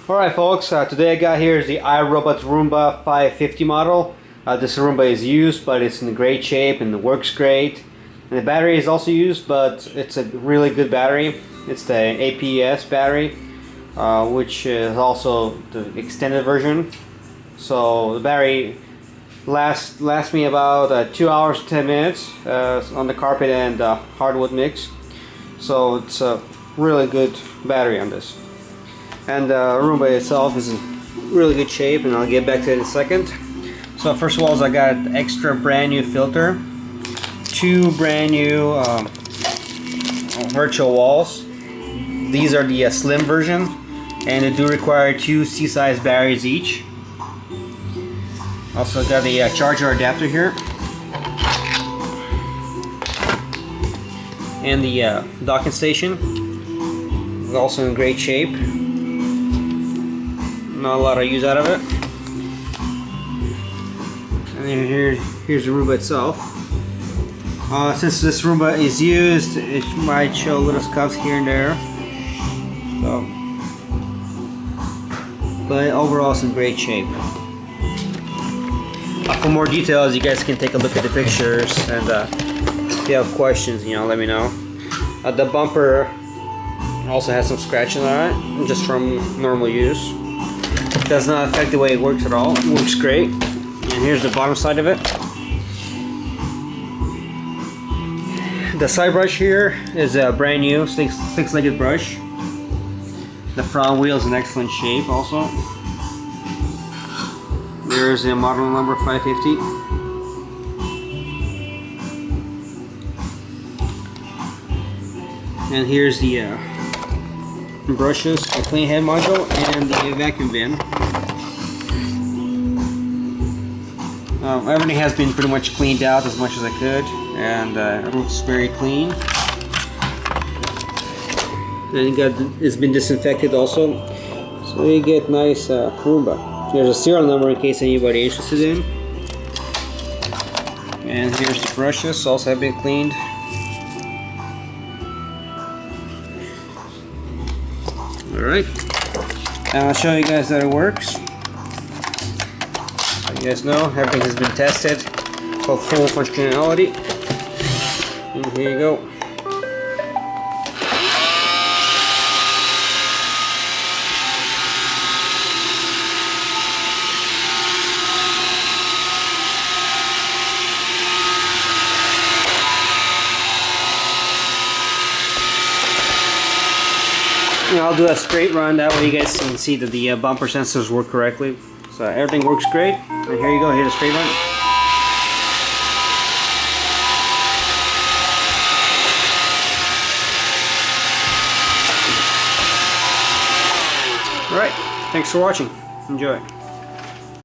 Alright folks, today I got here is the iRobot Roomba 550 model. This Roomba is used, but it's in great shape and it works great. And the battery is also used, but it's a really good battery. It's the APS battery, which is also the extended version. So the battery lasts me about 2 hours 10 minutes on the carpet and hardwood mix. So it's a really good battery on this. And the Roomba itself is in really good shape, and I'll get back to it in a second. So first of all, I got an extra brand new filter, 2 brand new virtual walls. These are the slim version, and they do require 2 C-size batteries each. Also got the charger adapter here, and the docking station is also in great shape. Not a lot of use out of it. And then here's the Roomba itself. Since this Roomba is used, it might show little scuffs here and there. So, but overall, it's in great shape. For more details, you guys can take a look at the pictures, and if you have questions, let me know. The bumper also has some scratches on it, just from normal use. Does not affect the way it works at all. It works great. And here's the bottom side of it. The side brush here is a brand new six-legged brush. The front wheel is in excellent shape also. There's the model number 550. And here's the brushes, the clean head module, and the vacuum bin. Everything has been pretty much cleaned out as much as I could, and it looks very clean. And it's been disinfected also, so you get nice Roomba. There's a serial number in case anybody interested in. And here's the brushes, also have been cleaned. Alright, and I'll show you guys that it works. So you guys know everything has been tested for full functionality. And here you go. I'll do a straight run, that way you guys can see that the bumper sensors work correctly. So everything works great, and here you go, here's a straight run. Alright, thanks for watching. Enjoy.